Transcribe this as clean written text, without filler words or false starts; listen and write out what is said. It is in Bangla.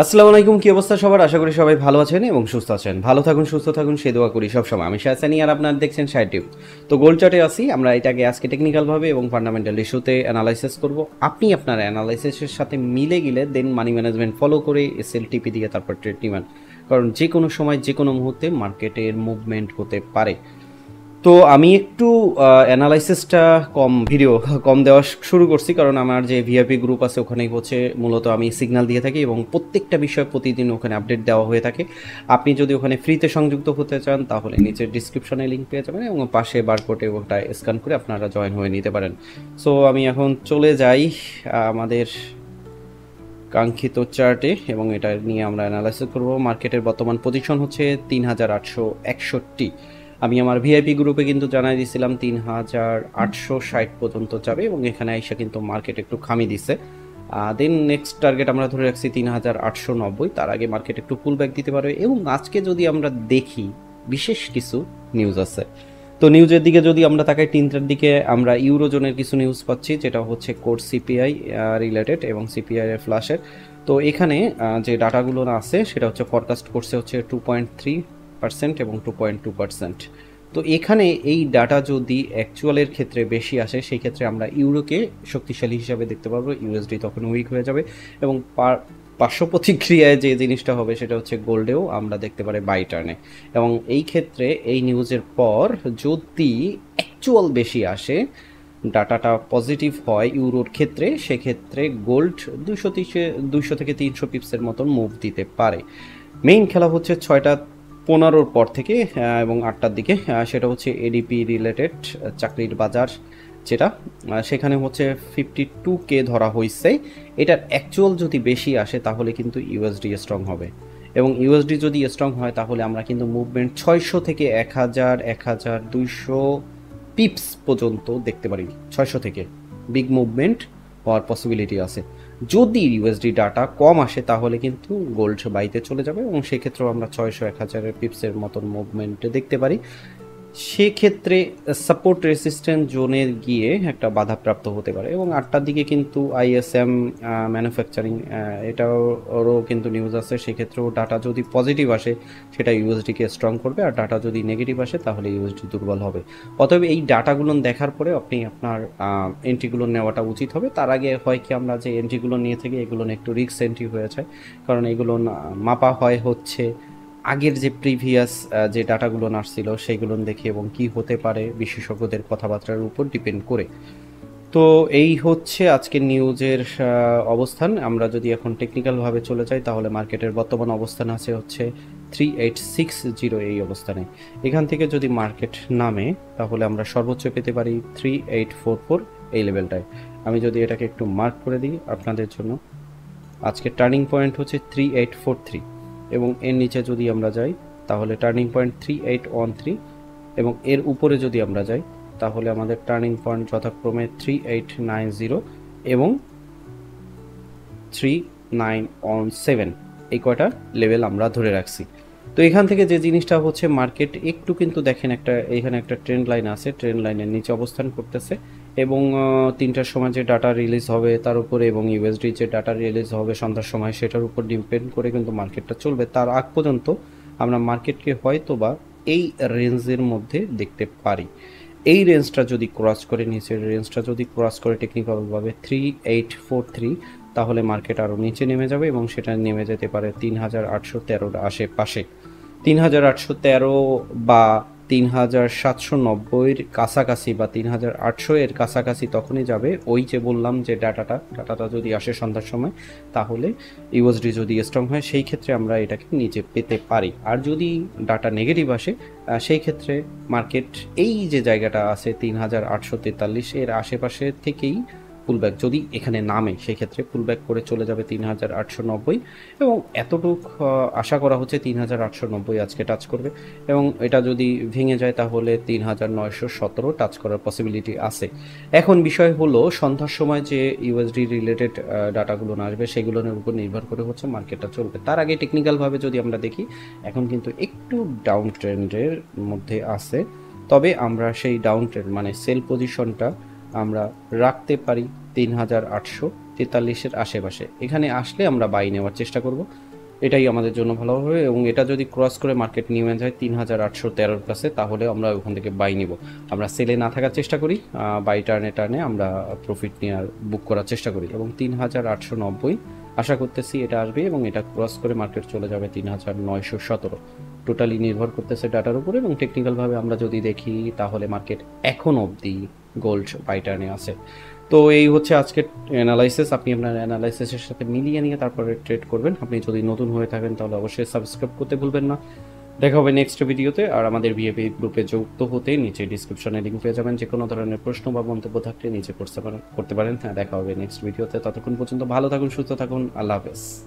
আসসালামু আলাইকুম, কি অবস্থা সবার? আশা করি সবাই ভালো আছেন এবং সুস্থ আছেন। ভালো থাকুন, সুস্থ থাকুন, সে দোয়া করি সবসময়। আমি শাহসানি আর আপনারা দেখছেন শাহ টিউব। তো গোল্ড চার্টে আসি আমরা, এটাকে আজকে টেকনিক্যালভাবে এবং ফান্ডামেন্টাল ইস্যুতে অ্যানালাইসিস করব। আপনি আপনার অ্যানালাইসিসের সাথে মিলে গেলে দেন মানি ম্যানেজমেন্ট ফলো করে এসএল টিপি দিয়ে তারপর ট্রেড নেবেন, কারণ যে কোনো সময় যে কোনো মুহূর্তে মার্কেটের মুভমেন্ট হতে পারে। তো আমি একটু অ্যানালাইসিসটা ভিডিও কম দেওয়া শুরু করছি, কারণ আমার যে ভিআইপি গ্রুপ আছে ওখানেই হচ্ছে মূলত আমি সিগন্যাল দিয়ে থাকি এবং প্রত্যেকটা বিষয় প্রতিদিন ওখানে আপডেট দেওয়া হয়ে থাকে। আপনি যদি ওখানে ফ্রিতে সংযুক্ত হতে চান তাহলে নিচের ডিসক্রিপশনে লিঙ্ক পেয়ে যাবেন এবং পাশে বারকোডে ওটা স্ক্যান করে আপনারা জয়েন হয়ে নিতে পারেন। সো আমি এখন চলে যাই আমাদের কাঙ্ক্ষিত চার্টে এবং এটা নিয়ে আমরা অ্যানালাইসিস করব। মার্কেটের বর্তমান পজিশন হচ্ছে ৩,৮৬১। আমি আমার ভিআইপি গ্রুপে কিন্তু জানাই দিয়েছিলাম ৩,৮৬০ পর্যন্ত যাবে এবং এখানে আইসা কিন্তু মার্কেট একটু খামি দিছে। দেন নেক্সট টার্গেট আমরা ধরে রাখছি ৩,৮৯০। তার আগে মার্কেট একটু পুল ব্যাক দিতে পারবে এবং আজকে যদি আমরা দেখি বিশেষ কিছু নিউজ আছে। তো নিউজের দিকে যদি আমরা তাকাই, ৩টার দিকে আমরা ইউরোজোনের কিছু নিউজ পাচ্ছি, যেটা হচ্ছে কোর সিপিআই রিলেটেড এবং সিপিআই এর ফ্ল্যাশের। তো এখানে যে ডাটাগুলো আছে সেটা হচ্ছে ফরকাস্ট করছে হচ্ছে 2.3% এবং 2.2%। তো এখানে এই ডাটা যদি অ্যাকচুয়ালের ক্ষেত্রে বেশি আসে সেই ক্ষেত্রে আমরা ইউরোকে শক্তিশালী হিসাবে দেখতে পারবো, ইউএসডি তখন উইক হয়ে যাবে এবং পার্শ্ব প্রতিক্রিয়ায় যে জিনিসটা হবে সেটা হচ্ছে গোল্ডেও আমরা দেখতে পারি বাই টার্নে। এবং এই ক্ষেত্রে এই নিউজের পর যদি অ্যাকচুয়াল বেশি আসে, ডাটাটা পজিটিভ হয় ইউরোর ক্ষেত্রে, সেক্ষেত্রে গোল্ড 200 থেকে 300 পিপসের মতন মুভ দিতে পারে। মেইন খেলা হচ্ছে 6টা 15 পর থেকে এবং 8টার দিকে, সেটা হচ্ছে এডিপি রিলেটেড চাকরির বাজার, যেটা সেখানে হচ্ছে 52K ধরা হয়েছে। এটার অ্যাকচুয়াল যদি বেশি আসে তাহলে কিন্তু ইউএসডি স্ট্রং হবে এবং ইউএসডি যদি স্ট্রং হয় তাহলে আমরা কিন্তু মুভমেন্ট 600 থেকে 1000 1200 পিপস পর্যন্ত দেখতে পারি। 600 থেকে বিগ মুভমেন্ট হওয়ার পসিবিলিটি আছে। যদি ইউএসডি ডাটা কম আসে তাহলে কিন্তু গোল্ড বাইতে চলে যাবে এবং সেক্ষেত্রেও আমরা 600 1000 পিপসের মতন মুভমেন্ট দেখতে পারি। সেক্ষেত্রে সাপোর্ট রেসিস্ট্যান্ট জোনে গিয়ে একটা বাধাপ্রাপ্ত হতে পারে। এবং 8টার দিকে কিন্তু আইএসএম ম্যানুফ্যাকচারিং এটাও ওরও কিন্তু নিউজ আছে, সেক্ষেত্রেও ডাটা যদি পজিটিভ আসে সেটা ইউএসডিকে স্ট্রং করবে, আর ডাটা যদি নেগেটিভ আসে তাহলে ইউএসডি দুর্বল হবে। অতএব এই ডাটাগুলো দেখার পরে আপনি আপনার এন্ট্রিগুলো নেওয়াটা উচিত হবে। তার আগে হয় কি আমরা যে এন্ট্রিগুলো নিয়ে থাকি এগুলো একটু রিস্ক এন্ট্রি হয়ে যায়, কারণ এগুলো মাপা হয় হচ্ছে আগের যে প্রিভিয়াস যে ডাটাগুলো আসছিল সেইগুলো দেখে এবং কি হতে পারে বিশেষজ্ঞদের কথাবার্তার উপর ডিপেন্ড করে। তো এই হচ্ছে আজকের নিউজের অবস্থান। আমরা যদি এখন টেকনিক্যালভাবে চলে যাই তাহলে মার্কেটের বর্তমান অবস্থান আছে হচ্ছে 3860 এই অবস্থানে। এখান থেকে যদি মার্কেট নামে তাহলে আমরা সর্বোচ্চ পেতে পারি 3844 এই লেভেলটায়। আমি যদি এটাকে একটু মার্ক করে দিই আপনাদের জন্য, আজকের টার্নিং পয়েন্ট হচ্ছে 3843 এবং এর নিচে যদি আমরা যাই তাহলে টার্নিং পয়েন্ট 3813 এবং এর উপরে যদি আমরা যাই তাহলে আমাদের টার্নিং পয়েন্ট যথাক্রমে 3890 এবং 3917, এই কয়টা লেভেল আমরা ধরে রাখছি। তো এখান থেকে যে জিনিসটা হচ্ছে মার্কেট একটু কিন্তু দেখেন একটা এখানে একটা ট্রেন্ড লাইন আছে, ট্রেন্ড লাইনের নিচে অবস্থান করতেছে এবং 3টার সময় যে ডাটা রিলিজ হবে তার উপরে এবং ইউএসডি যে ডাটা রিলিজ হবে সন্ধ্যার সময় সেটার উপর ডিপেন্ড করে কিন্তু মার্কেটটা চলবে। তার আগ পর্যন্ত আমরা মার্কেটকে হয়তো বা এই রেঞ্জের মধ্যে দেখতে পারি। এই রেঞ্জটা যদি ক্রস করে, নিচের রেঞ্জটা যদি ক্রস করে টেকনিক্যালভাবে 3843, তাহলে মার্কেট আরও নিচে নেমে যাবে এবং সেটা নেমে যেতে পারে 3813 আশেপাশে। 3813 বা 3790-এর কাছাকাছি বা 3800 এর কাছাকাছি তখনই যাবে। ওই যে বললাম যে ডাটাটা যদি আসে সন্ধ্যার সময় তাহলে ইউএসডি যদি স্ট্রং হয় সেই ক্ষেত্রে আমরা এটাকে নিচে পেতে পারি। আর যদি ডাটা নেগেটিভ আসে সেই ক্ষেত্রে মার্কেট এই যে জায়গাটা আছে 3843 এর আশেপাশে থেকেই পুলব্যাক যদি এখানে নামে সেক্ষেত্রে পুলব্যাক করে চলে যাবে 3890 এবং এতটুক আশা করা হচ্ছে 3890 আজকে টাচ করবে এবং এটা যদি ভেঙে যায় তাহলে 3917 টাচ করার পসিবিলিটি আছে। এখন বিষয় হলো সন্ধ্যার সময় যে ইউএসডি রিলেটেড ডাটাগুলো আসবে সেগুলোর উপর নির্ভর করে হচ্ছে মার্কেটটা চলবে। তার আগে টেকনিক্যালভাবে যদি আমরা দেখি এখন কিন্তু একটু ডাউন ট্রেন্ডের মধ্যে আছে, তবে আমরা সেই ডাউন ট্রেন্ড মানে সেল পজিশনটা আমরা রাখতে পারি 43-এর আশেপাশে। এখানে আসলে আমরা বাই নেওয়ার চেষ্টা করব, এটাই আমাদের জন্য ভালো হবে। এবং এটা যদি ক্রস করে মার্কেট নেমে যায় 3813-র কাছে, তাহলে আমরা ওখান থেকে বাই নিব। আমরা সেলে না থাকার চেষ্টা করি, বাই টার্নে আমরা প্রফিট নেওয়ার বুক করার চেষ্টা করি। এবং 3890 আশা করতেছি এটা আসবে, এবং এটা ক্রস করে মার্কেট চলে যাবে 3917। টোটালি নির্ভর করতেছে ডাটার উপরে। এবং টেকনিক্যালভাবে আমরা যদি দেখি তাহলে মার্কেট এখন অবধি গোল্ড বাই টার্নে আছে। তো এই হচ্ছে আজকের অ্যানালাইসিস। আপনি আপনার অ্যানালাইসিসের সাথে মিলিয়ে নিয়ে তারপরে ট্রেড করবেন। আপনি যদি নতুন হয়ে থাকেন তাহলে অবশ্যই সাবস্ক্রাইব করতে ভুলবেন না। দেখা হবে নেক্সট ভিডিওতে। আর আমাদের ভিআইপি গ্রুপে যুক্ত হতে নিচে ডিসক্রিপশনে লিঙ্ক পেয়ে যাবেন। যে কোনো ধরনের প্রশ্ন বা মন্তব্য থাকলে নিচে করতে পারেন। হ্যাঁ, দেখা হবে নেক্সট ভিডিওতে। ততক্ষণ পর্যন্ত ভালো থাকুন, সুস্থ থাকুন, আল্লাহ হাফেজ।